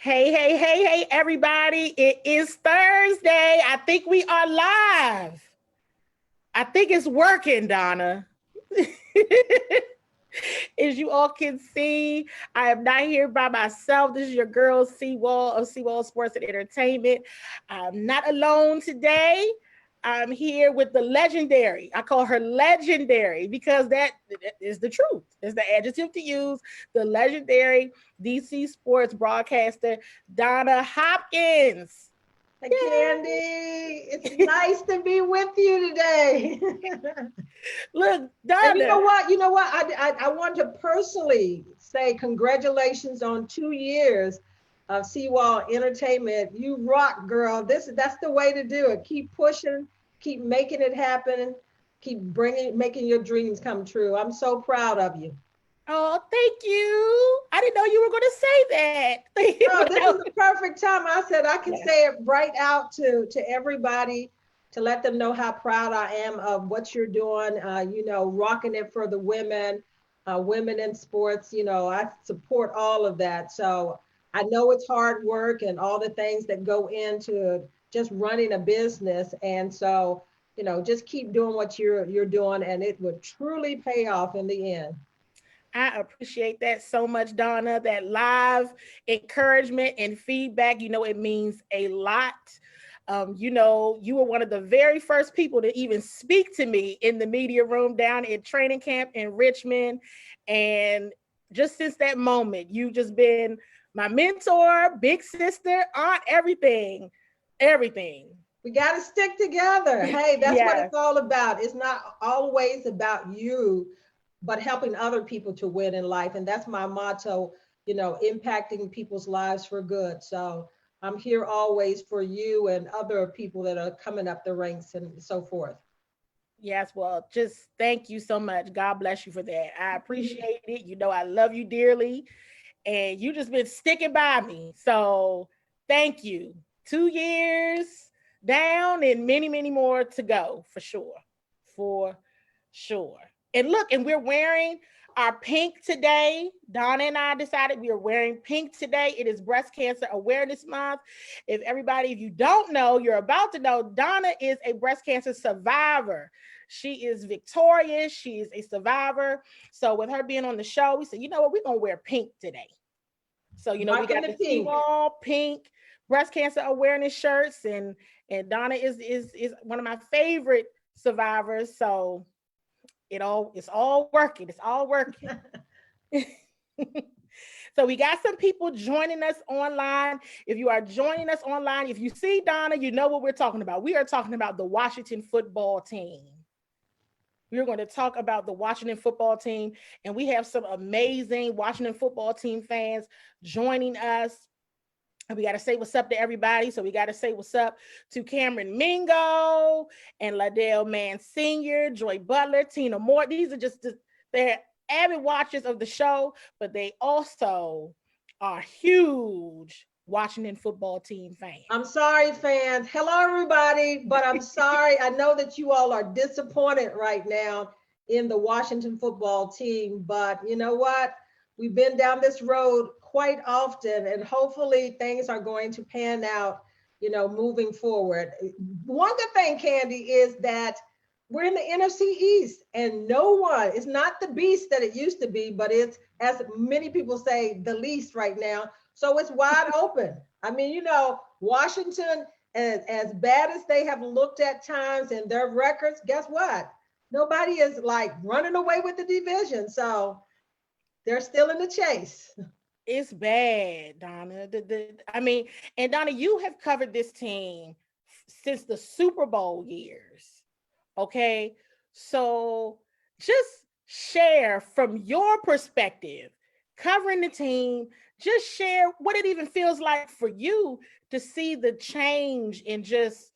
Hey, hey, hey, hey, everybody. It is Thursday. I think we are live. I think it's working, Donna. As you all can see, I am not here by myself. This is your girl, CWall of CWall Sports and Entertainment. I'm not alone today. I'm here with the legendary. I call her legendary because that is the truth. It's the adjective to use. The legendary DC sports broadcaster, Donna Hopkins. Hey, Yay! Candy, it's nice to be with you today. Look, And you know Donna. what? You know what? I want to personally say congratulations on 2 years of Seawall Entertainment. You rock, girl. That's the way to do it. Keep pushing, keep making it happen, keep making your dreams come true. I'm so proud of you. Oh, thank you. I didn't know you were going to say that. Oh, this is the perfect time. I said I can Yeah. say it right out to everybody to let them know how proud I am of what you're doing. Rocking it for the women, women in sports. I support all of that. So I know it's hard work and all the things that go into just running a business. And so, just keep doing what you're doing, and it would truly pay off in the end. I appreciate that so much, Donna. That live encouragement and feedback, it means a lot. You were one of the very first people to even speak to me in the media room down at training camp in Richmond. And just since that moment, you just been my mentor, big sister, aunt, everything, everything. We got to stick together. Hey, that's what Yeah. it's all about. It's not always about you, but helping other people to win in life. And that's my motto, impacting people's lives for good. So I'm here always for you and other people that are coming up the ranks and so forth. Yes, well, just thank you so much. God bless you for that. I appreciate it. I love you dearly, and you just been sticking by me. So thank you. 2 years down and many, many more to go for sure. For sure. And look, and we're wearing our pink today. Donna and I decided we are wearing pink today. It is Breast Cancer Awareness Month. If you don't know, you're about to know, Donna is a breast cancer survivor. She is victorious. She is a survivor. So with her being on the show, we said, you know what, we're gonna wear pink today. So we Rocking got the the pink. CWall pink breast cancer awareness shirts, and Donna is one of my favorite survivors. So it's all working. It's all working. So we got some people joining us online. If you are joining us online, if you see Donna, you know what we're talking about. We are talking about the Washington football team. We're going to talk about the Washington football team, and we have some amazing Washington football team fans joining us. And we got to say what's up to everybody. So we got to say what's up to Cameron Mingo and Ladell Mann Sr., Joy Butler, Tina Moore. These are they're avid watchers of the show, but they also are huge Washington football team fans. I'm sorry, fans. Hello, everybody. But I'm sorry. I know that you all are disappointed right now in the Washington football team. But you know what? We've been down this road quite often, and hopefully things are going to pan out, moving forward. One good thing, Candy, is that we're in the NFC East, and no one, it's not the beast that it used to be, but it's, as many people say, the least right now. So it's wide open. I mean, Washington, as bad as they have looked at times in their records, guess what? Nobody is like running away with the division. So they're still in the chase. It's bad, Donna. And Donna, you have covered this team since the Super Bowl years. Okay. So just share from your perspective, covering the team, just share what it even feels like for you to see the change in just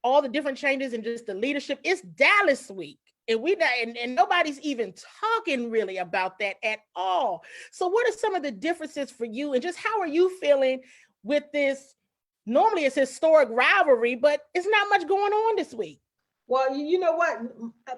all the different changes and just the leadership. It's Dallas week. And nobody's even talking really about that at all. So what are some of the differences for you, and just how are you feeling with this? Normally it's historic rivalry, but it's not much going on this week. Well, you know what?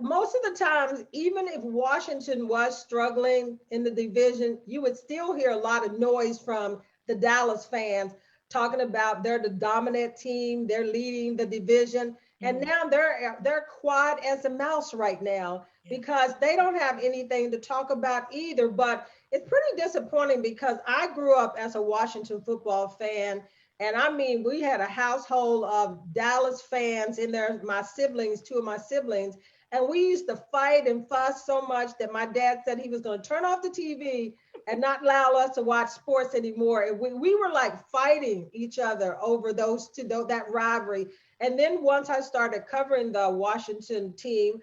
Most of the times, even if Washington was struggling in the division, you would still hear a lot of noise from the Dallas fans, talking about they're the dominant team, they're leading the division. And now they're quiet as a mouse right now because they don't have anything to talk about either. But it's pretty disappointing because I grew up as a Washington football fan. And I mean, we had a household of Dallas fans in there, my siblings, two of my siblings. And we used to fight and fuss so much that my dad said he was going to turn off the TV and not allow us to watch sports anymore. And we were like fighting each other over those two, that rivalry. And then once I started covering the Washington team,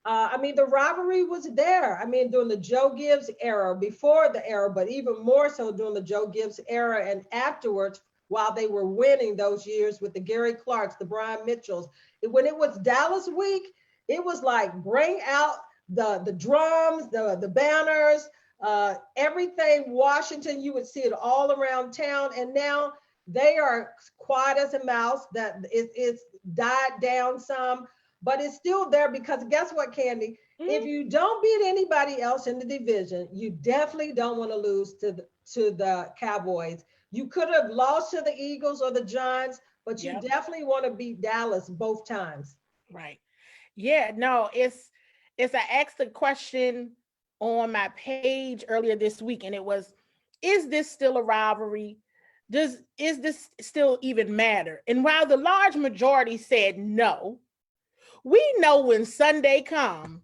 I mean, the rivalry was there. I mean, during the Joe Gibbs era, before the era, but even more so during the Joe Gibbs era and afterwards, while they were winning those years with the Gary Clarks, the Brian Mitchells. When it was Dallas week, it was like bring out the drums, the banners, everything Washington, you would see it all around town. And now they are quiet as a mouse, that it's died down some, but it's still there because guess what, Candy? If you don't beat anybody else in the division, you definitely don't want to lose to the Cowboys. You could have lost to the Eagles or the Giants, but you definitely want to beat Dallas both times. Right. Yeah, no, I asked a question on my page earlier this week, and it was, is this still a rivalry? Is this still even matter? And while the large majority said no, we know when Sunday comes,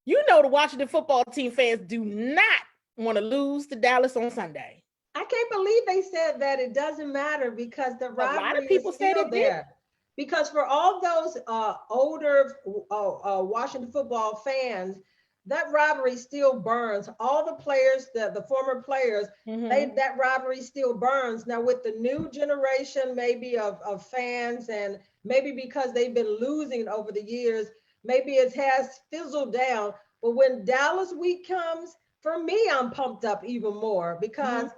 the Washington football team fans do not want to lose to Dallas on Sunday. I can't believe they said that. It doesn't matter because the rivalry a lot of people is still said it there. Did. Because for all those older Washington football fans, that rivalry still burns. All the players, the former players, that rivalry still burns. Now with the new generation, maybe of fans, and maybe because they've been losing over the years, maybe it has fizzled down. But when Dallas week comes, for me, I'm pumped up even more because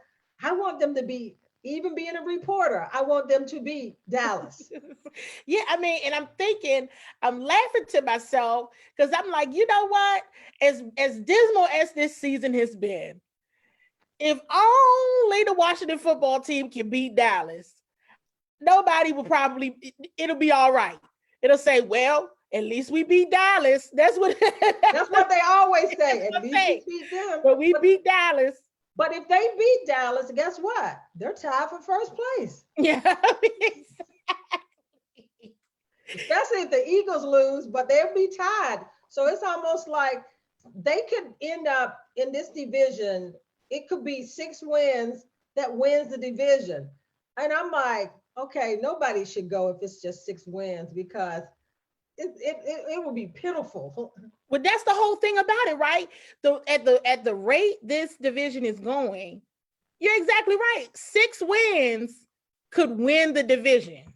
I want them to be, even being a reporter, I want them to be Dallas. Yeah, I mean, and I'm laughing to myself because I'm like, you know what? As dismal as this season has been, if only the Washington football team can beat Dallas, nobody will it'll be all right. It'll say, well, at least we beat Dallas. That's what they always say. At least we beat them. But we beat Dallas. But if they beat Dallas, guess what? They're tied for first place. Yeah. Especially if the Eagles lose, but they'll be tied. So it's almost like they could end up in this division. It could be 6 wins that wins the division. And I'm like, okay, nobody should go if it's just 6 wins because it will be pitiful. Well, that's the whole thing about it, right? So at the rate this division is going, you're exactly right. 6 wins could win the division.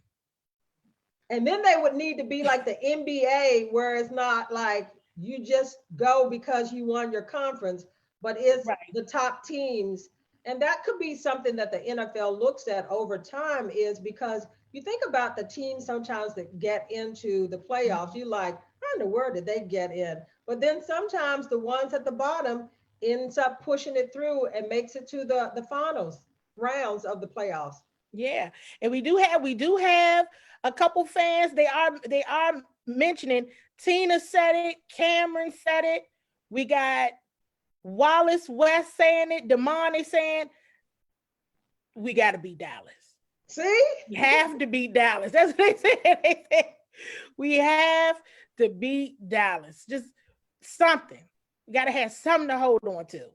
And then they would need to be like the NBA, where it's not like you just go because you won your conference, but it's the top teams. And that could be something that the NFL looks at over time, is because you think about the teams sometimes that get into the playoffs, you like, how in the world did they get in? But then sometimes the ones at the bottom ends up pushing it through and makes it to the finals rounds of the playoffs. Yeah. And we do have a couple fans. They are mentioning, Tina said it, Cameron said it. We got Wallace West saying it, Damani saying, we got to beat Dallas. See? We have to beat Dallas. That's what they said. They said, we have to beat Dallas. Just something. You got to have something to hold on to.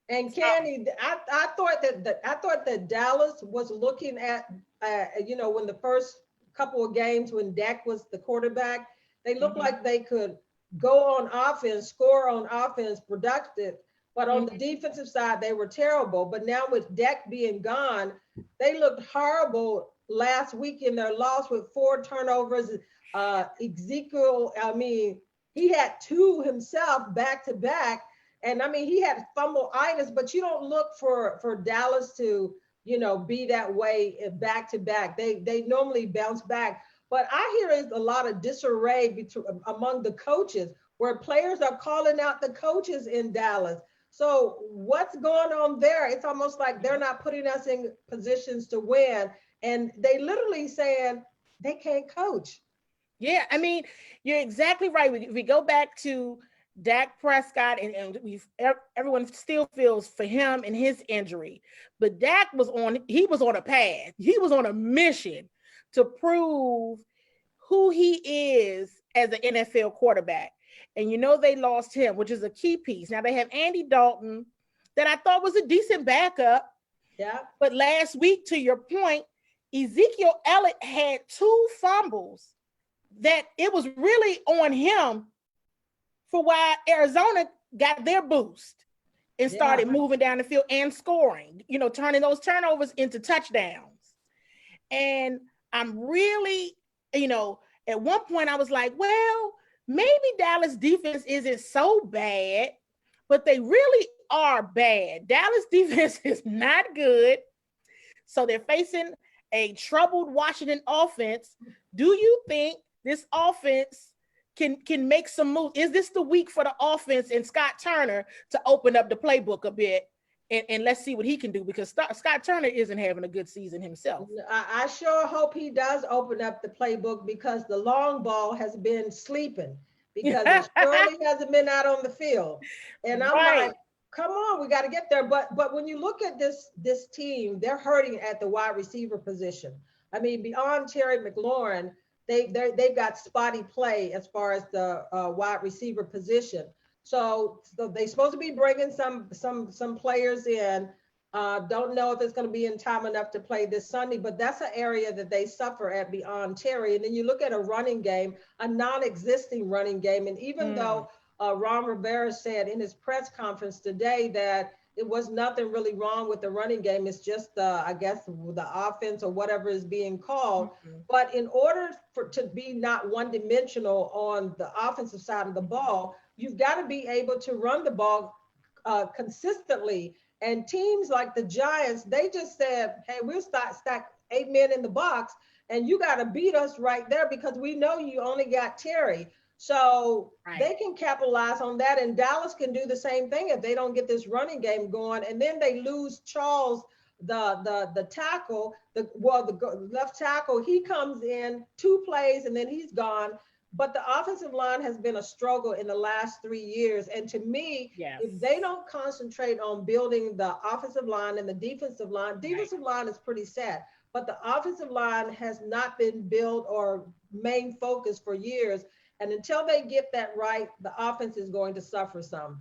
And Candy, I thought that Dallas was looking at, when the first couple of games when Dak was the quarterback, they looked like they could go on offense, score on offense, productive. But on the defensive side, they were terrible. But now with Dak being gone, they looked horrible last week in their loss with 4 turnovers. Ezekiel, I mean, he had 2 himself back to back. And I mean, he had fumbleitis, but you don't look for Dallas to, be that way back to back. They normally bounce back. But I hear is a lot of disarray among the coaches, where players are calling out the coaches in Dallas. So what's going on there? It's almost like they're not putting us in positions to win. And they literally saying they can't coach. Yeah, I mean, you're exactly right. We go back to Dak Prescott, and everyone still feels for him and his injury. But Dak he was on a path. He was on a mission to prove who he is as an NFL quarterback. And they lost him, which is a key piece. Now they have Andy Dalton, that I thought was a decent backup. Yeah. But last week, to your point, Ezekiel Elliott had 2 fumbles that it was really on him for why Arizona got their boost and started moving down the field and scoring, turning those turnovers into touchdowns. And I'm really, at one point I was like, well, maybe Dallas defense isn't so bad, but they really are bad. Dallas defense is not good. So they're facing a troubled Washington offense. Do you think this offense can make some moves? Is this the week for the offense and Scott Turner to open up the playbook a bit? And let's see what he can do, because Scott Turner isn't having a good season himself. I sure hope he does open up the playbook, because the long ball has been sleeping, because it surely hasn't been out on the field. And I'm like, come on, we got to get there. But when you look at this team, they're hurting at the wide receiver position. I mean, beyond Terry McLaurin, they've got spotty play as far as the wide receiver position. So they're supposed to be bringing some players in. Don't know if it's going to be in time enough to play this Sunday, but that's an area that they suffer at beyond Terry. And then you look at a running game, a non-existing running game. And even though Ron Rivera said in his press conference today that it was nothing really wrong with the running game, it's just I guess the offense or whatever is being called. But in order to be not one-dimensional on the offensive side of the ball, you've got to be able to run the ball consistently. And teams like the Giants, they just said, hey, we'll stack 8 men in the box, and you got to beat us right there, because we know you only got Terry. So they can capitalize on that, and Dallas can do the same thing if they don't get this running game going. And then they lose Charles, the tackle, the left tackle. He comes in 2 plays and then he's gone. But the offensive line has been a struggle in the last 3 years. And to me, if they don't concentrate on building the offensive line and the defensive line is pretty sad. But the offensive line has not been built or main focus for years. And until they get that right, the offense is going to suffer some.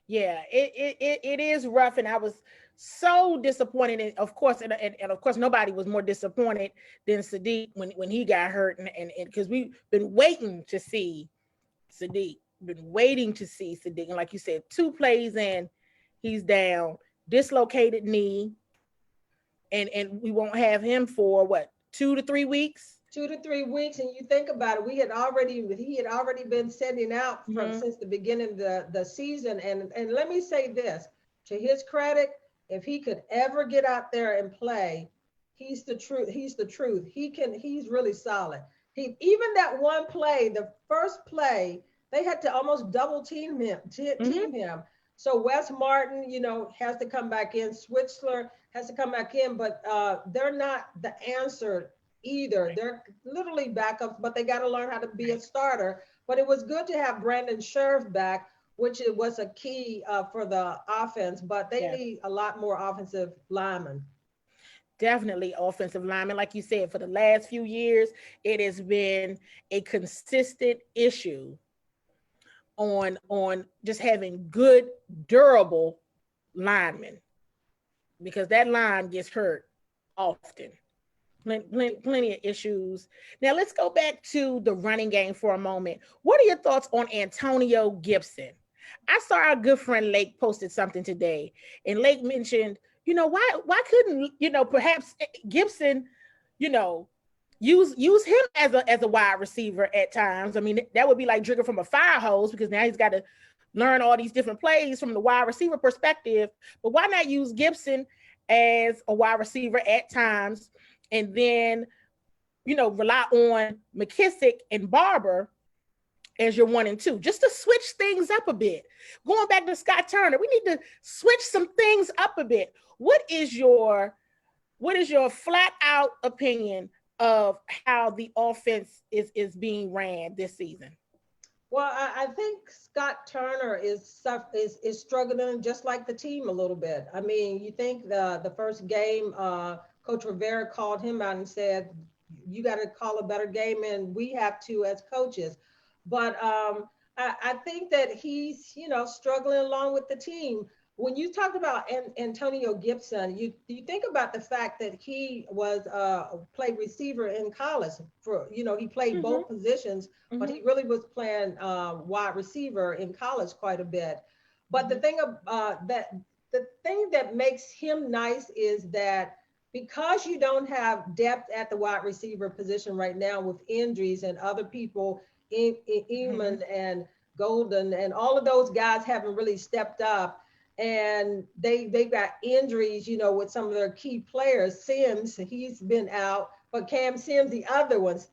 Yeah, it is rough. And I was so disappointed. And of course, nobody was more disappointed than Sadiq when he got hurt. And because we've been waiting to see Sadiq, And like you said, 2 plays in, he's down, dislocated knee. And we won't have him for what, 2 to 3 weeks? 2 to 3 weeks. And you think about it, he had already been sending out since the beginning of the season. And let me say this, to his credit, if he could ever get out there and play, he's the truth. He's really solid. Even that one play, the first play, they had to almost double team him. So Wes Martin, has to come back in. Switzler has to come back in, but they're not the answer either. They're literally backups, but they got to learn how to be a starter. But it was good to have Brandon Scherf back, which it was a key for the offense, but they need a lot more offensive linemen. Definitely offensive linemen. Like you said, for the last few years, it has been a consistent issue on just having good, durable linemen, because that line gets hurt often. Plenty of issues. Now let's go back to the running game for a moment. What are your thoughts on Antonio Gibson? I saw our good friend Lake posted something today, and Lake mentioned, why couldn't, perhaps Gibson, use him as a wide receiver at times. I mean, that would be like drinking from a fire hose, because now he's got to learn all these different plays from the wide receiver perspective. But why not use Gibson as a wide receiver at times, and then, rely on McKissick and Barber as your 1 and 2, just to switch things up a bit. Going back to Scott Turner, we need to switch some things up a bit. What is your flat out opinion of how the offense is being ran this season? Well, I think Scott Turner is struggling just like the team a little bit. I mean, you think the first game, Coach Rivera called him out and said, "You got to call a better game, and we have to as coaches." But I think that he's struggling along with the team. When you talk about Antonio Gibson, you think about the fact that he was played receiver in college. He played both positions, but he really was playing wide receiver in college quite a bit. But the thing that makes him nice is that because you don't have depth at the wide receiver position right now with injuries and other people, Eamon and Golden and all of those guys haven't really stepped up. And they've got injuries, with some of their key players. Sims, he's been out, but Cam Sims, the other ones,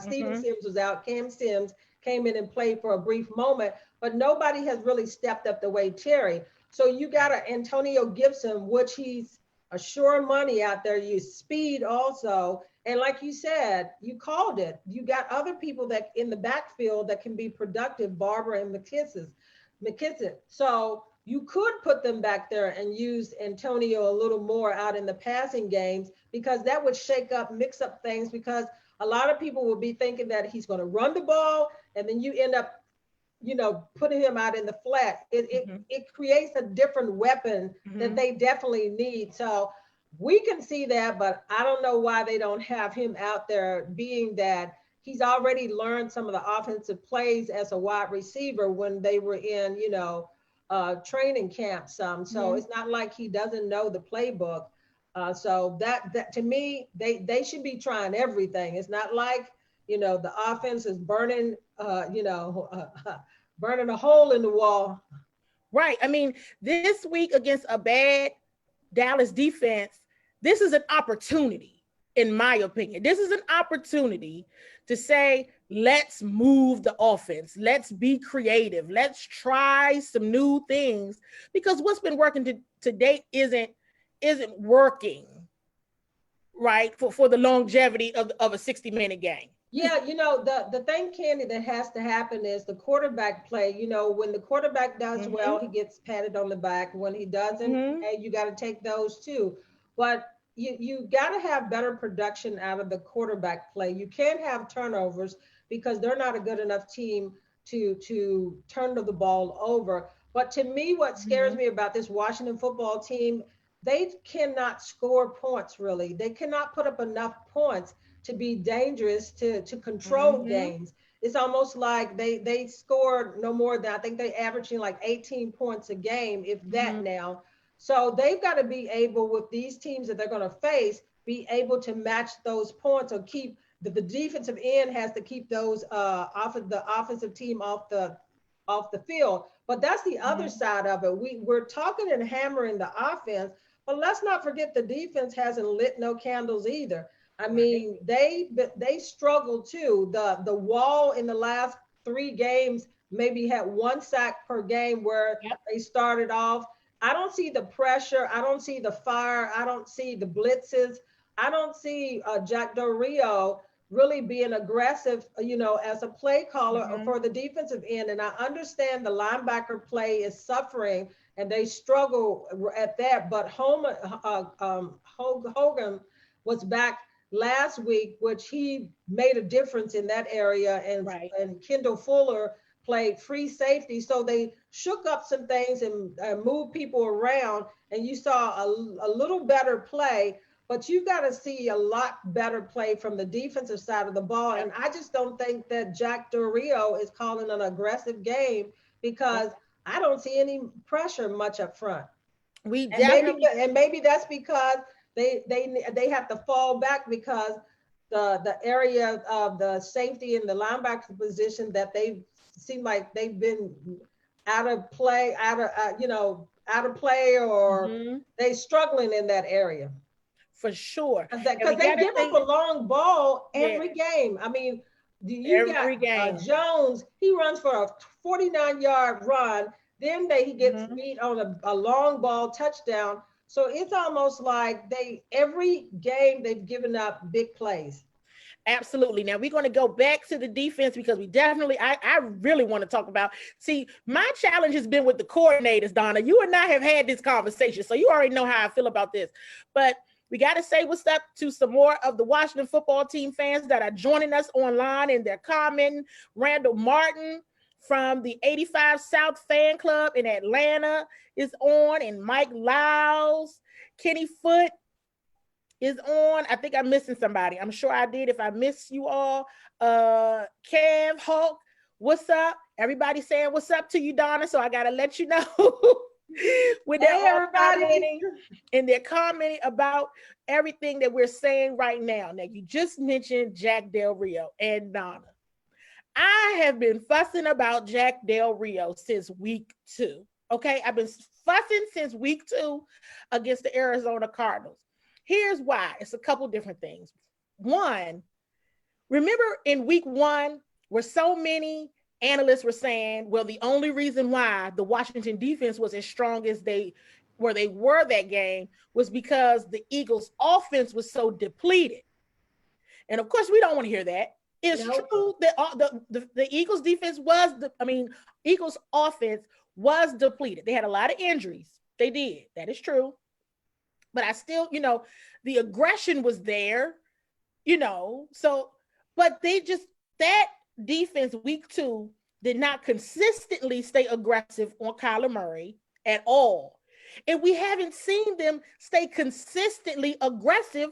Steven Sims was out. Cam Sims came in and played for a brief moment, but nobody has really stepped up the way Terry. So you got Antonio Gibson, which he's a sure money out there. You speed also. And like you said, you called it. You got other people that in the backfield that can be productive, Barber and McKissick. So you could put them back there and use Antonio a little more out in the passing games, because that would mix up things, because a lot of people will be thinking that he's going to run the ball and then you end up, putting him out in the flat. It creates a different weapon that they definitely need. So we can see that, but I don't know why they don't have him out there, being that he's already learned some of the offensive plays as a wide receiver when they were in, training camp some. So it's not like he doesn't know the playbook. So that to me, they should be trying everything. It's not like, the offense is burning, burning a hole in the wall. Right. I mean, this week against a bad Dallas defense, this is an opportunity, in my opinion. This is an opportunity to say, let's move the offense. Let's be creative. Let's try some new things, because what's been working to date isn't working, right, for the longevity of a 60-minute game. Yeah, the thing, Candy, that has to happen is the quarterback play. When the quarterback does well, he gets patted on the back. When he doesn't, hey, you got to take those too. But you got to have better production out of the quarterback play. You can't have turnovers, because they're not a good enough team to turn the ball over. But to me, what scares me about this Washington football team, they cannot score points, really. They cannot put up enough points to be dangerous, to control games. It's almost like they scored no more than, I think they averaging like 18 points a game, if that now. So they've got to be able, with these teams that they're going to face, be able to match those points, or keep the defensive end has to keep those the offensive team off the field. But that's the other side of it. We're talking and hammering the offense, but let's not forget the defense hasn't lit no candles either. I mean, they struggled too. The Wall in the last 3 games maybe had 1 sack per game, where they started off. I don't see the pressure. I don't see the fire. I don't see the blitzes. I don't see Jack Del Rio really being aggressive, as a play caller for the defensive end. And I understand the linebacker play is suffering and they struggle at that. But Hogan was back last week, which he made a difference in that area. And Kendall Fuller played free safety. So they shook up some things and moved people around, and you saw a little better play. But you've got to see a lot better play from the defensive side of the ball. And I just don't think that Jack Del Rio is calling an aggressive game, because I don't see any pressure much up front. Maybe that's because they have to fall back, because the area of the safety and the linebacker position that they seem like they've been out of play, or they struggling in that area. For sure. Because they give up a long ball every game. I mean, You Every got game. Jones, he runs for a 49-yard run. Then he gets beat on a long ball touchdown. So it's almost like every game they've given up big plays. Absolutely. Now we're going to go back to the defense because we definitely, I really want to talk about, see, my challenge has been with the coordinators, Donna. You and I have had this conversation, so you already know how I feel about this. But we got to say what's up to some more of the Washington football team fans that are joining us online and they're commenting. Randall Martin from the 85 South Fan Club in Atlanta is on, and Mike Lyles, Kenny Foote is on. I think I'm missing somebody. I'm sure I did. If I miss you all, Kev, Hulk, what's up? Everybody saying what's up to you, Donna. So I gotta let you know when they're commenting, and they're commenting about everything that we're saying right now. Now you just mentioned Jack Del Rio and Donna. I have been fussing about Jack Del Rio since week 2. Okay, I've been fussing since week 2 against the Arizona Cardinals. Here's why. It's a couple different things. One, remember in week 1 where so many analysts were saying, well, the only reason why the Washington defense was as strong as they were that game was because the Eagles offense was so depleted. And of course, we don't want to hear that. It's true that the Eagles defense Eagles offense was depleted. They had a lot of injuries. They did. That is true. But I still, the aggression was there, so, but that defense week 2 did not consistently stay aggressive on Kyler Murray at all. And we haven't seen them stay consistently aggressive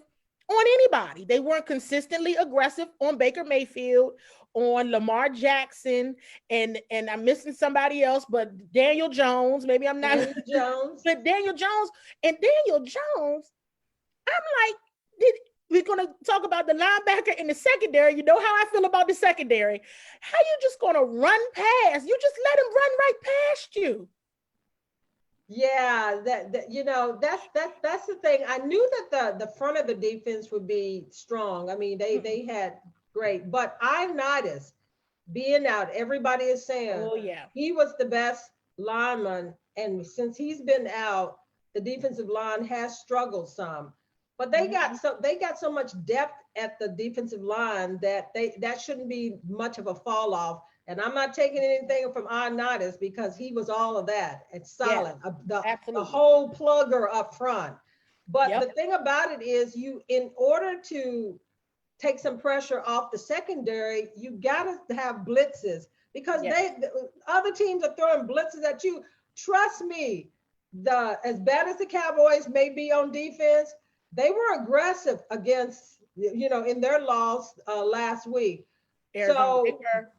on anybody. They weren't consistently aggressive on Baker Mayfield, on Lamar Jackson, and I'm missing somebody else, but Daniel Jones. Maybe I'm not. Daniel Jones. But Daniel Jones, I'm like, we're going to talk about the linebacker in the secondary. You know how I feel about the secondary. How you just going to run past? You just let him run right past you. Yeah, that's the thing. I knew that the front of the defense would be strong. I mean, they had great, but Ioannidis being out, everybody is saying, oh yeah, he was the best lineman, and since he's been out, the defensive line has struggled some. But they got so much depth at the defensive line that that shouldn't be much of a fall off. And I'm not taking anything from Ioannidis because he was all of that. It's solid. Yes, the whole plugger up front. But the thing about it is, in order to take some pressure off the secondary, you got to have blitzes, because other teams are throwing blitzes at you. Trust me, as bad as the Cowboys may be on defense, they were aggressive against, in their loss last week. So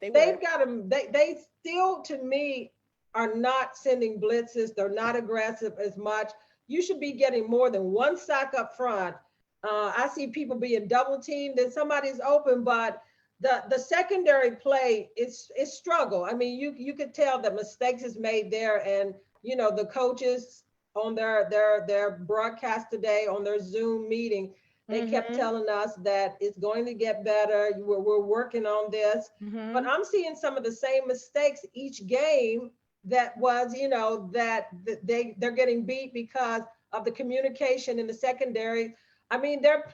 they've got them. They still, to me, are not sending blitzes. They're not aggressive as much. You should be getting more than one sack up front. I see people being double teamed and somebody's open, but the secondary play is struggle. I mean, you could tell that mistakes is made there, and the coaches on their broadcast today on their Zoom meeting, they kept telling us that it's going to get better. We're working on this. But I'm seeing some of the same mistakes each game that was, that they're getting beat because of the communication in the secondary. I mean, they're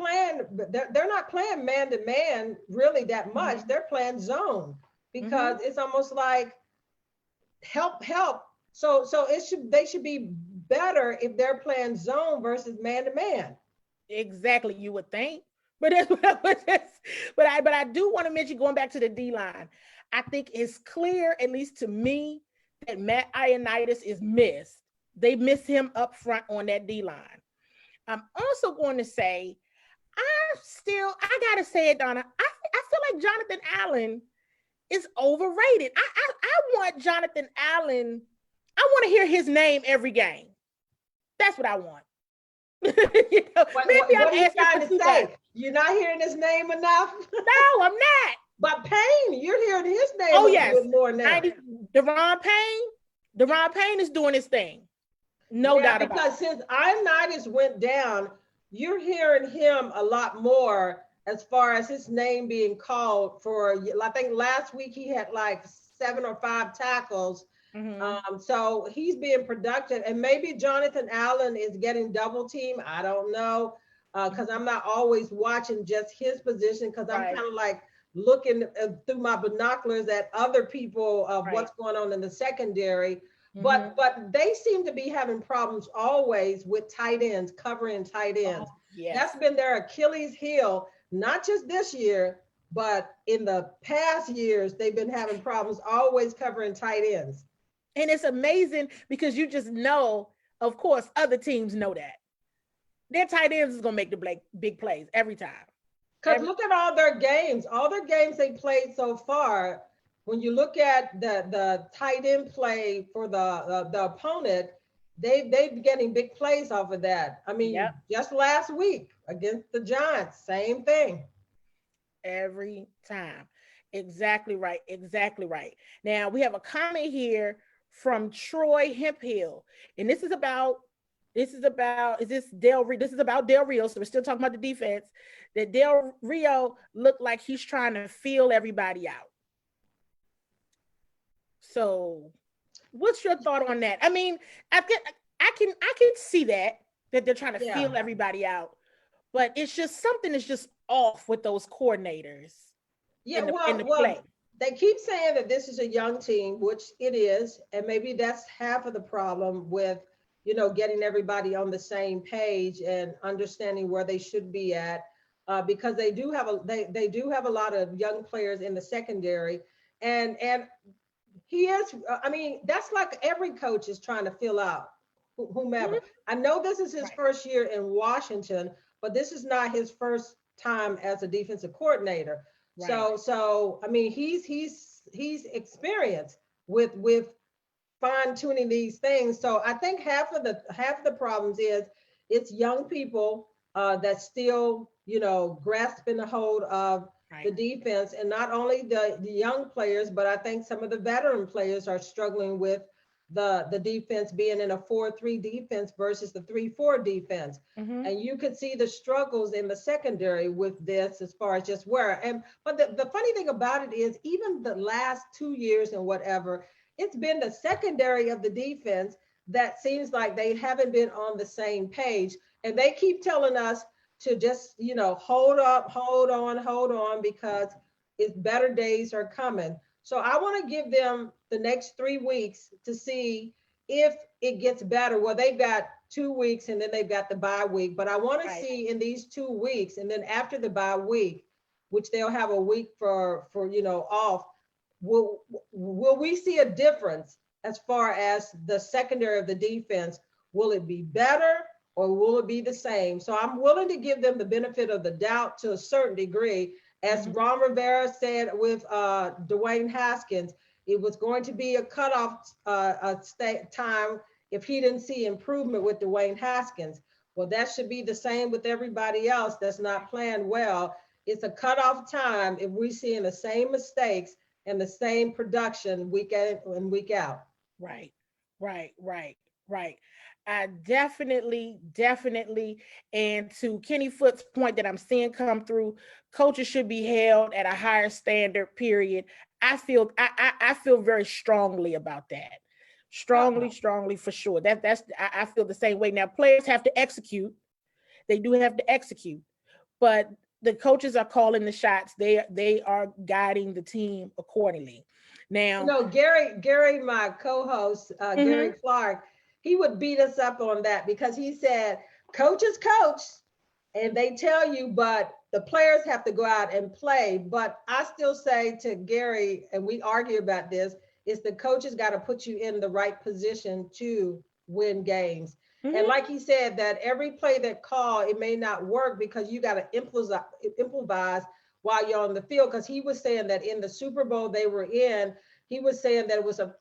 not playing man-to-man really that much. They're playing zone because it's almost like help. So they should be better if they're playing zone versus man-to-man. Exactly, you would think, but I do want to mention, going back to the D line, I think it's clear, at least to me, that Matt Ioannidis is missed. They miss him up front on that D line. I'm also going to say, I gotta say it, Donna. I feel like Jonathan Allen is overrated. I want Jonathan Allen. I want to hear his name every game. That's what I want. What are you trying to say? You're not hearing his name enough? No, I'm not. But Payne, you're hearing his name a little bit more now. Deron Payne is doing his thing. No doubt about it. Because since Ioannidis went down, you're hearing him a lot more as far as his name being called for. I think last week he had like 7 or 5 tackles. So he's being productive, and maybe Jonathan Allen is getting double teamed. I don't know, because I'm not always watching just his position, because I'm kind of like looking through my binoculars at other people of what's going on in the secondary. But they seem to be having problems always with tight ends, covering tight ends. That's been their Achilles heel, not just this year, but in the past years, they've been having problems always covering tight ends. And it's amazing because you just know, of course, other teams know that. Their tight ends is going to make the big plays every time. Because look at all their games they played so far. When you look at the tight end play for the opponent, they've been getting big plays off of that. I mean, just last week against the Giants, same thing. Every time. Exactly right. Exactly right. Now we have a comment here from Troy Hemphill, and this is about Del Rio. So we're still talking about the defense. That Del Rio looked like he's trying to feel everybody out. So what's your thought on that? I mean, I can see that they're trying to feel everybody out, but it's just something is just off with those coordinators. In the play. They keep saying that this is a young team, which it is, and maybe that's half of the problem with, getting everybody on the same page and understanding where they should be at, because they do have a lot of young players in the secondary, and he is. I mean, that's like every coach is trying to fill out whomever. I know this is his first year in Washington, but this is not his first time as a defensive coordinator. So I mean, he's experienced with fine tuning these things. So I think half of the problems is it's young people that still grasping a hold of the defense, and not only the young players, but I think some of the veteran players are struggling with the defense being in a 4-3 defense versus the 3-4 defense. And you could see the struggles in the secondary with this as far as just where. But the funny thing about it is, even the last 2 years and whatever, it's been the secondary of the defense that seems like they haven't been on the same page. And they keep telling us to just, hold up, hold on, because it's better days are coming. So I want to give them the next 3 weeks to see if it gets better. Well, they've got 2 weeks and then they've got the bye week, but I want to see in these 2 weeks, and then after the bye week, which they'll have a week for off, will we see a difference as far as the secondary of the defense? Will it be better or will it be the same? So I'm willing to give them the benefit of the doubt to a certain degree. As Ron Rivera said with Dwayne Haskins, it was going to be a cutoff time if he didn't see improvement with Dwayne Haskins. Well, that should be the same with everybody else that's not playing well. It's a cutoff time if we're seeing the same mistakes and the same production week in and week out. Right. I definitely, and to Kenny Foot's point that I'm seeing come through, coaches should be held at a higher standard, period. I feel very strongly about that. Strongly for sure. I feel the same way. Now, players have to execute. They do have to execute, but the coaches are calling the shots. They are guiding the team accordingly. Now, Gary, my co-host, Gary Clark, he would beat us up on that because he said, coaches coach, and they tell you, but the players have to go out and play. But I still say to Gary, and we argue about this, is the coaches got to put you in the right position to win games. And like he said, that every play that call, it may not work because you got to improvise while you're on the field. Because he was saying that in the Super Bowl they were in, he was saying that it was a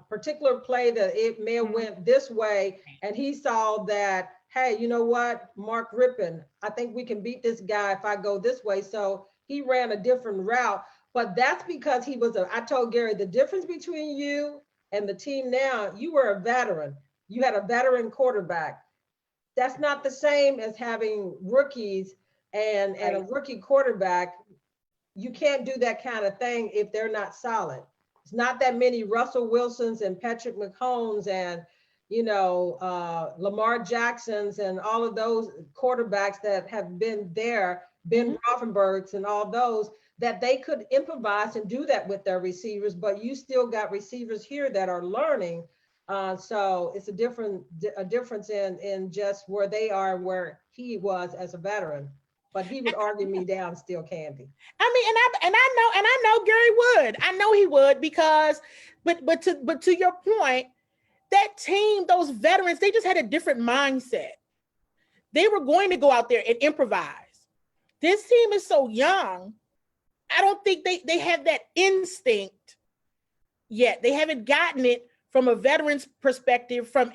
particular play that it may have went this way. And he saw that, hey, you know what, Mark Rippon, I think we can beat this guy if I go this way. So he ran a different route. But that's because I told Gary, the difference between you and the team now, you were a veteran. You had a veteran quarterback. That's not the same as having rookies and a rookie quarterback, you can't do that kind of thing if they're not solid. It's not that many Russell Wilsons and Patrick Mahomes and, Lamar Jacksons and all of those quarterbacks that have been there, Ben Roethlisberger's and all those, that they could improvise and do that with their receivers, but you still got receivers here that are learning. So it's a difference in just where they are, where he was as a veteran. But he would argue me down still, Candy. I mean, and I know Gary would. I know he would because, but to your point, that team, those veterans, they just had a different mindset. They were going to go out there and improvise. This team is so young. I don't think they have that instinct yet. They haven't gotten it from a veteran's perspective, from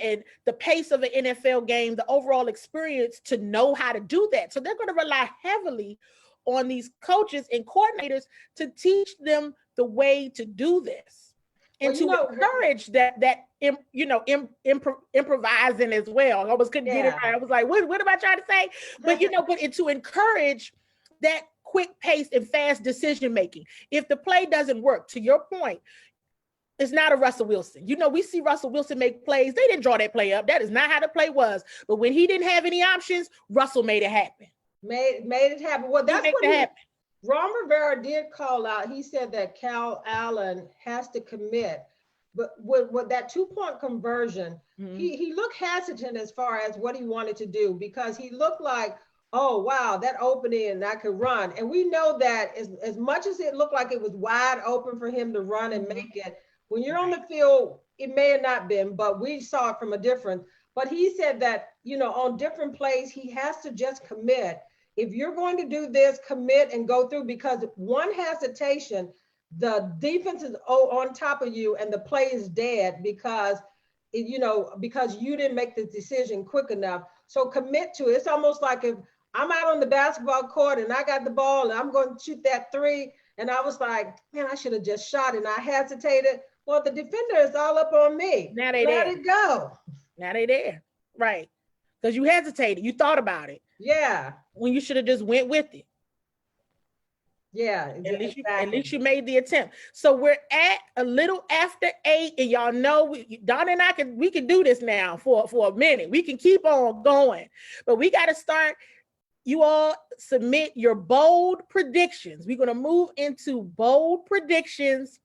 the pace of an NFL game, the overall experience to know how to do that. So they're going to rely heavily on these coaches and coordinators to teach them the way to do this. And encourage improvising as well. I almost couldn't get it right. I was like, what am I trying to say? But to encourage that quick pace and fast decision making. If the play doesn't work, to your point, it's not a Russell Wilson. We see Russell Wilson make plays. They didn't draw that play up. That is not how the play was. But when he didn't have any options, Russell made it happen. Made it happen. Well, that's what Ron Rivera did call out. He said that Cal Allen has to commit. But with that 2-point conversion, he looked hesitant as far as what he wanted to do, because he looked like, oh, wow, that opening and I could run. And we know that as much as it looked like it was wide open for him to run and make it, when you're on the field, it may have not been, but we saw it from a different. But he said that, on different plays, he has to just commit. If you're going to do this, commit and go through, because one hesitation, the defense is on top of you and the play is dead because you didn't make the decision quick enough. So commit to it. It's almost like if I'm out on the basketball court and I got the ball and I'm going to shoot that 3, and I was like, man, I should have just shot it, and I hesitated. Well, the defender is all up on me. Now they let it go. Now they there. Right. Because you hesitated. You thought about it. Yeah. When you should have just went with it. Yeah. At least you made the attempt. So we're at a little after 8, and y'all know Donna and I we can do this now for a minute. We can keep on going, but we got to start. You all submit your bold predictions. We're going to move into bold predictions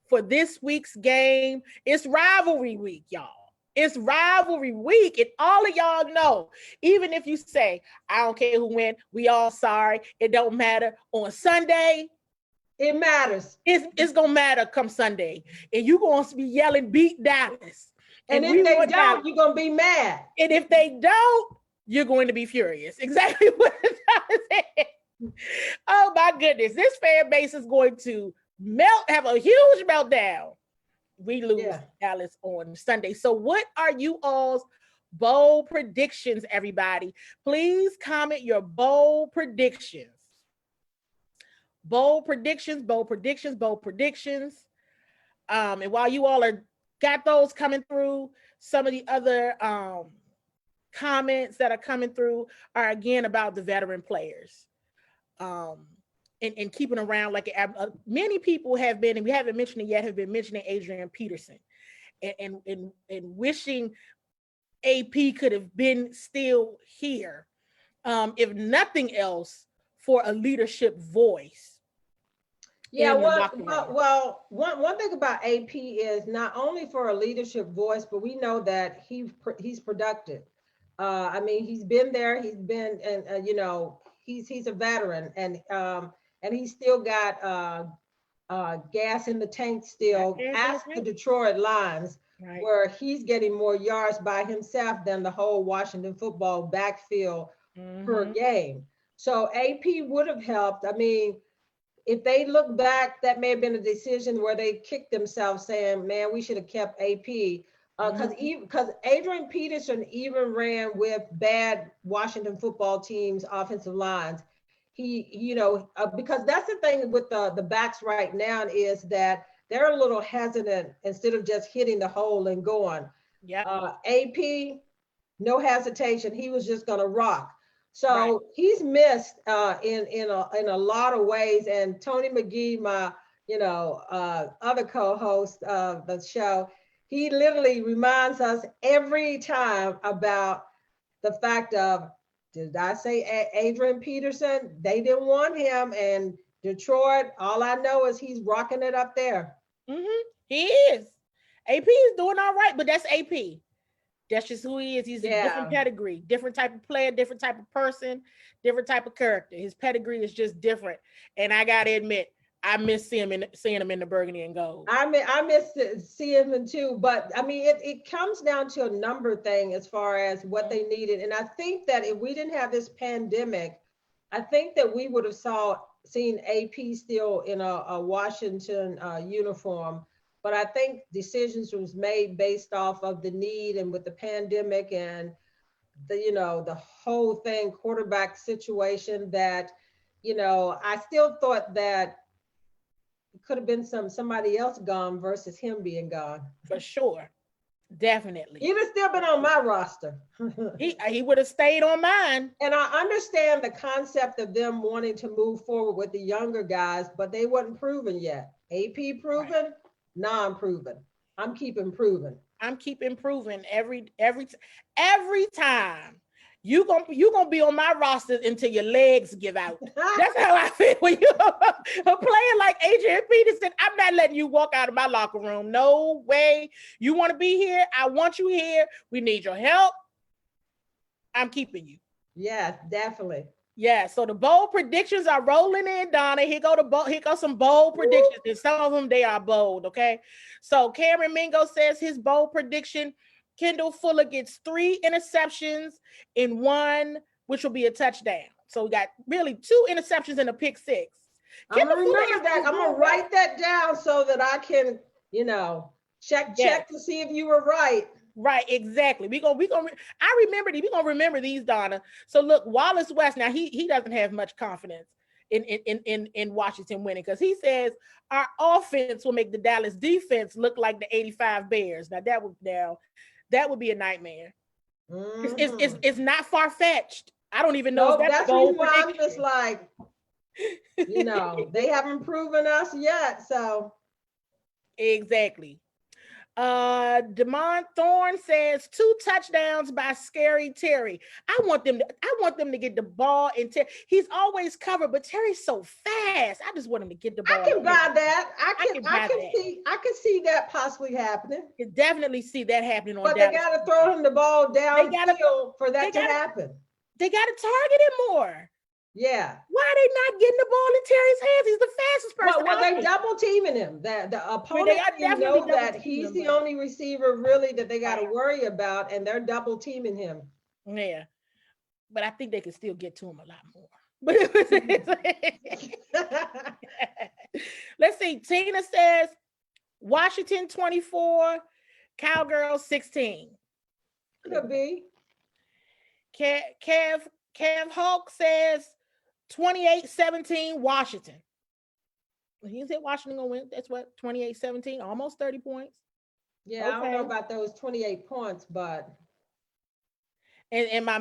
for this week's game. It's rivalry week, y'all. It's rivalry week, and all of y'all know, even if you say, I don't care who win, we all sorry, it don't matter. On Sunday, it matters. It's going to matter come Sunday. And you're going to be yelling, beat Dallas. And if they don't, you're going to be mad. And if they don't, you're going to be furious. Exactly what I said. Oh my goodness. This fan base is going to have a huge meltdown. We lose Dallas on Sunday. So what are you all's bold predictions, everybody? Please comment your bold predictions. Bold predictions, bold predictions, bold predictions. And while you all got those coming through, some of the other comments that are coming through are again about the veteran players. And keeping around, like many people have been, and we haven't mentioned it yet, have been mentioning Adrian Peterson and wishing AP could have been still here, if nothing else, for a leadership voice. Yeah, well, one thing about AP is not only for a leadership voice, but we know that he's productive. I mean, he's been there, he's been, and he's a veteran, and he's still got gas in the tank still. Ask the Detroit Lions, right, where he's getting more yards by himself than the whole Washington football backfield per game. So AP would have helped. I mean, if they look back, that may have been a decision where they kicked themselves saying, man, we should have kept AP. Because Adrian Peterson even ran with bad Washington football teams' offensive lines. Because that's the thing with the backs right now, is that they're a little hesitant instead of just hitting the hole and going. Yeah. AP, no hesitation. He was just going to rock. So he's missed in a lot of ways. And Tony McGee, my other co-host of the show, he literally reminds us every time about the fact of, did I say Adrian Peterson? They didn't want him, and Detroit. All I know is he's rocking it up there. He is. AP is doing all right, but that's AP. That's just who he is. He's a different pedigree, different type of player, different type of person, different type of character. His pedigree is just different. And I gotta admit, I miss seeing him in the burgundy and gold. I miss seeing him too, but I mean, it comes down to a number thing as far as what they needed. And I think that if we didn't have this pandemic, I think that we would have seen AP still in a Washington uniform. But I think decisions was made based off of the need, and with the pandemic and the whole thing, quarterback situation, that I still thought that it could have been somebody else gone versus him being gone. For sure. Definitely. He'd have still been on my roster. he would have stayed on mine. And I understand the concept of them wanting to move forward with the younger guys, but they wasn't proven yet. AP proven, non-proven. I'm keeping proving. I'm keeping proving every time. You gonna be on my roster until your legs give out. That's how I feel when you're a player like Adrian Peterson. I'm not letting you walk out of my locker room. No way. You want to be here? I want you here. We need your help. I'm keeping you. Yes, definitely. Yeah. So the bold predictions are rolling in, Donna. Here go some bold predictions, and some of them they are bold. Okay. So Cameron Mingo says his bold prediction: Kendall Fuller gets 3 interceptions in 1, which will be a touchdown. So we got really 2 interceptions and a pick 6. I'm gonna remember that. I'm gonna write that down so that I can, check to see if you were right. Right, exactly. I remember these. We're gonna remember these, Donna. So look, Wallace West. Now he doesn't have much confidence in Washington winning, because he says our offense will make the Dallas defense look like the '85 Bears. Now that would be a nightmare. It's not far-fetched. I don't even know if that's why I'm just like, they haven't proven us yet. So exactly. Demond Thorne says 2 touchdowns by Scary Terry. I want them to get the ball, and he's always covered, but Terry's so fast. I just want him to get the ball. I can buy that. I can see that possibly happening. You can definitely see that happening on. But they got to throw him the ball downfield for that to happen. They got to target him more. Yeah. Why are they not getting the ball in Terry's hands? He's the fastest person. Well, they double teaming him. The opponent know that he's the only receiver really that they got to worry about, and they're double teaming him. Yeah, but I think they can still get to him a lot more. Let's see. Tina says Washington 24, Cowgirls 16. Could be. Kev Hulk says 28-17 Washington. He said Washington gonna win. That's what, 28-17, almost 30 points. Yeah, okay. I don't know about those 28 points, but and my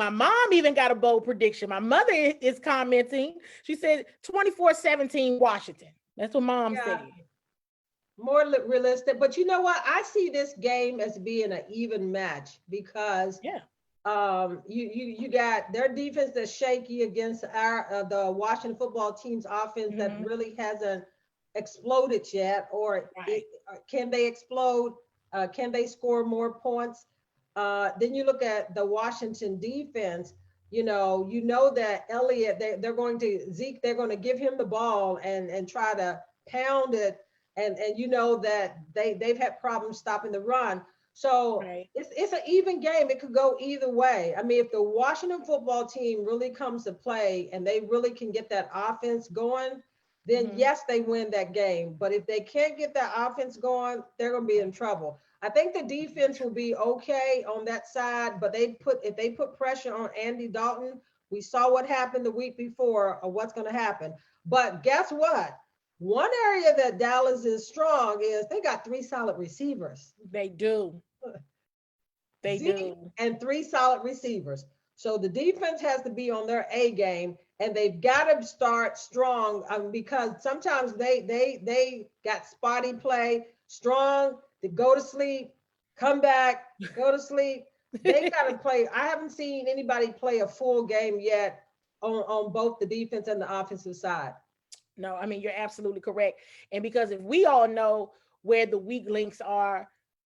mom even got a bold prediction. My mother is commenting. She said 24-17 Washington. That's what mom said. More realistic, but you know what? I see this game as being an even match because you got their defense that's shaky against the Washington football team's offense that really hasn't exploded yet, or can they explode? Can they score more points? Then you look at the Washington defense. You know that Elliott, they're going to give him the ball and try to pound it, and you know that they've had problems stopping the run. So it's an even game. It could go either way. I mean, if the Washington football team really comes to play and they really can get that offense going, then yes, they win that game. But if they can't get that offense going, they're going to be in trouble. I think the defense will be okay on that side, but if they put pressure on Andy Dalton, we saw what happened the week before, or what's going to happen. But guess what? One area that Dallas is strong is they got 3 solid receivers. They do. They do. And 3 solid receivers. So the defense has to be on their A game, and they've got to start strong, because sometimes they got spotty play. Strong, they go to sleep, come back, go to sleep. They got to play. I haven't seen anybody play a full game yet on both the defense and the offensive side. No, I mean, you're absolutely correct. And because if we all know where the weak links are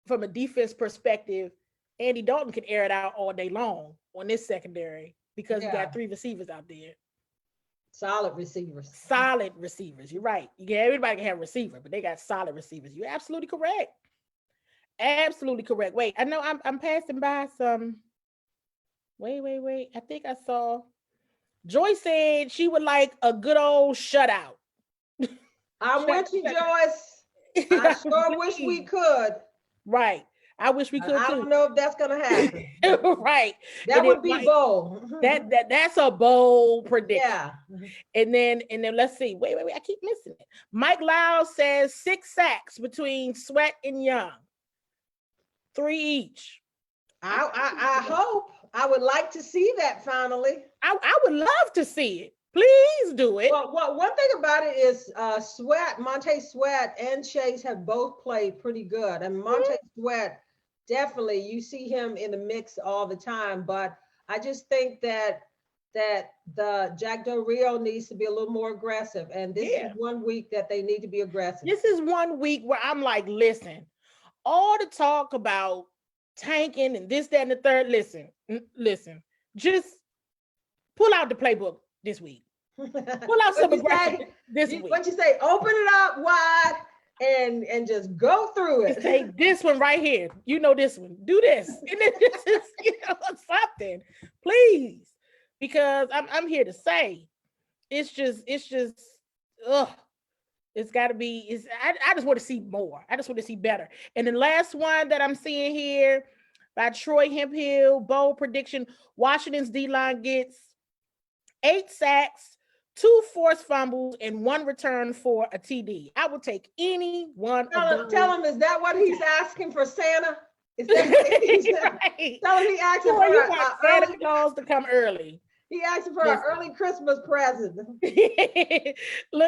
from a defense perspective, Andy Dalton can air it out all day long on this secondary because he Yeah, got 3 receivers out there. solid receivers. Solid receivers. You're right. Yeah, everybody can have a receiver, but they got solid receivers. You're absolutely correct. Absolutely correct. Wait, I know I'm passing by some. Wait. I think I saw Joy said she would like a good old shutout. I'm with you, Joyce. I sure wish we could. Right. I wish we could I too. don't know if that's gonna happen. Right. That would be bold. That's a bold prediction. Yeah. And then let's see. Wait. I keep missing it. Mike Lau says 6 sacks between Sweat and Young. 3 each. I hope. I would like to see that finally. I would love to see it. Please do it. Well, one thing about it is Monte Sweat and Chase have both played pretty good. And Monte Sweat, definitely, you see him in the mix all the time. But I just think that the Jack Del Rio needs to be a little more aggressive. And this is one week that they need to be aggressive. This is one week where I'm like, listen, all the talk about tanking and this, that, and the third, listen, just pull out the playbook this week. Pull out some aggression this week. What you say? Open it up wide and just go through it. Take this one right here. You know this one. Do this. And then this is something. Please. Because I'm here to say it's just ugh. It's got to be, I just want to see more. I just want to see better. And the last one that I'm seeing here by Troy Hemphill, bold prediction, Washington's D-line gets 8 sacks, 2 forced fumbles, and 1 return for a TD. I will take any one of those. Tell him, is that what he's asking for Santa? Is that what he's right. Tell him he asking for Santa Claus to come early. He asked for an early Christmas present. Look,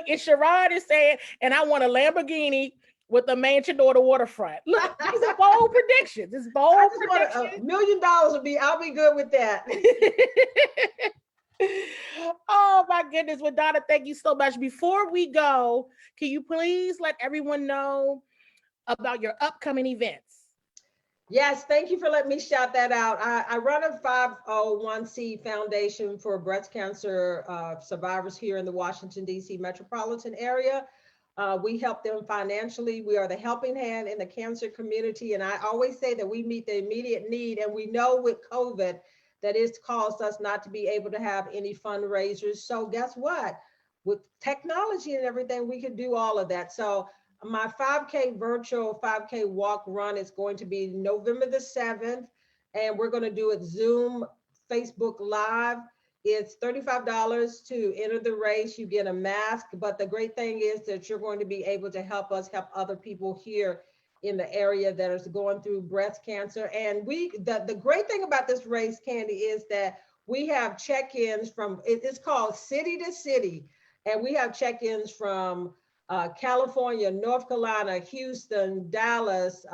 and Sherrod is saying, and I want a Lamborghini with a mansion or the waterfront. Look, these are bold predictions. It's bold predictions. $1 million would be, I'll be good with that. Oh my goodness, Madonna, thank you so much. Before we go, can you please let everyone know about your upcoming events? Yes, thank you for letting me shout that out. I run a 501c foundation for breast cancer survivors here in the Washington, D.C. metropolitan area. We help them financially. We are the helping hand in the cancer community. And I always say that we meet the immediate need. And we know with COVID that it's caused us not to be able to have any fundraisers. So guess what? With technology and everything, we can do all of that. So my 5K virtual 5K walk run is going to be November the 7th, and we're going to do it Zoom, Facebook Live. It's $35 to enter the race. You get a mask, but the great thing is that you're going to be able to help us help other people here in the area that is going through breast cancer. And the great thing about this race, Candy, is that we have check-ins from, it's called City to City, and we have check-ins from California, North Carolina, Houston, Dallas,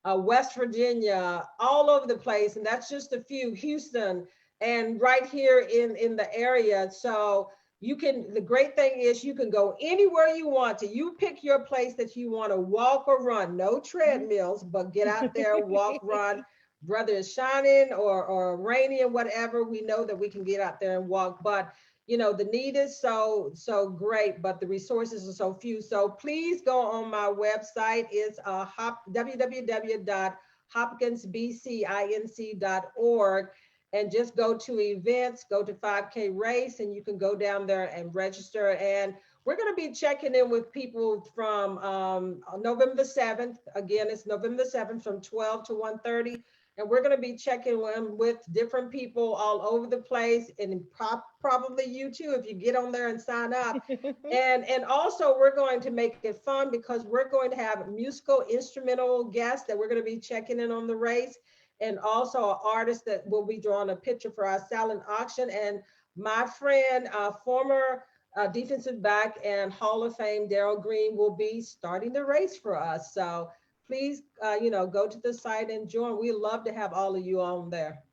West Virginia, all over the place. And that's just a few, Houston, and right here in the area. So you can, the great thing is you can go anywhere you want to. You pick your place that you want to walk or run, no treadmills, but get out there, walk, run, whether it's shining or rainy or whatever, we know that we can get out there and walk. But you know, the need is so great, but the resources are so few. So please go on my website. It's www.hopkinsbcinc.org, and just go to events, go to 5K race, and you can go down there and register. And we're going to be checking in with people from November the 7th. Again, it's November the 7th from 12 to 1:30. And we're going to be checking with different people all over the place, and probably you too, if you get on there and sign up. and also we're going to make it fun because we're going to have musical instrumental guests that we're going to be checking in on the race. and also an artist that will be drawing a picture for our silent auction. And my friend, former defensive back and Hall of Fame Daryl Green will be starting the race for us. So please, go to the site and join. We love to have all of you on there.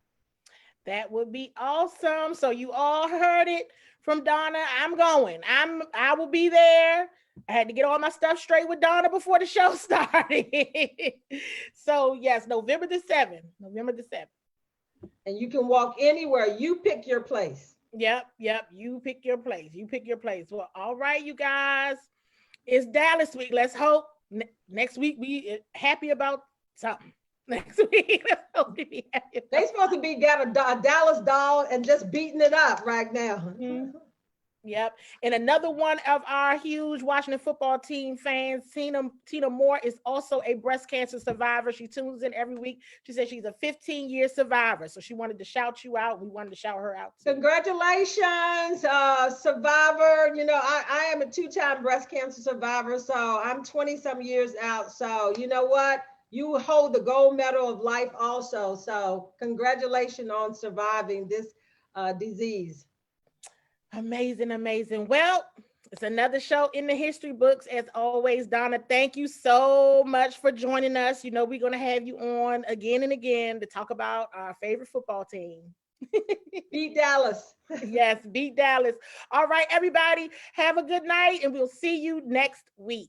That would be awesome. So you all heard it from Donna. I'm going. I will be there. I had to get all my stuff straight with Donna before the show started. So yes, November the 7th. November the 7th. And you can walk anywhere. You pick your place. Yep. You pick your place. Well, all right, you guys. It's Dallas week. Let's hope next week we happy about something. Next week, let's hope we be happy. They supposed to be got a Dallas doll and just beating it up right now. Mm-hmm. Yep. And another one of our huge Washington football team fans, Tina Moore, is also a breast cancer survivor. She tunes in every week. She said she's a 15-year survivor. So she wanted to shout you out. We wanted to shout her out too. Congratulations, survivor. I am a 2-time breast cancer survivor. So I'm 20 some years out. So you know what? You hold the gold medal of life also. So congratulations on surviving this disease. Amazing. Well, it's another show in the history books. As always, Donna, thank you so much for joining us. We're going to have you on again and again to talk about our favorite football team. Beat Dallas. Yes, beat Dallas. All right, everybody, have a good night, and we'll see you next week.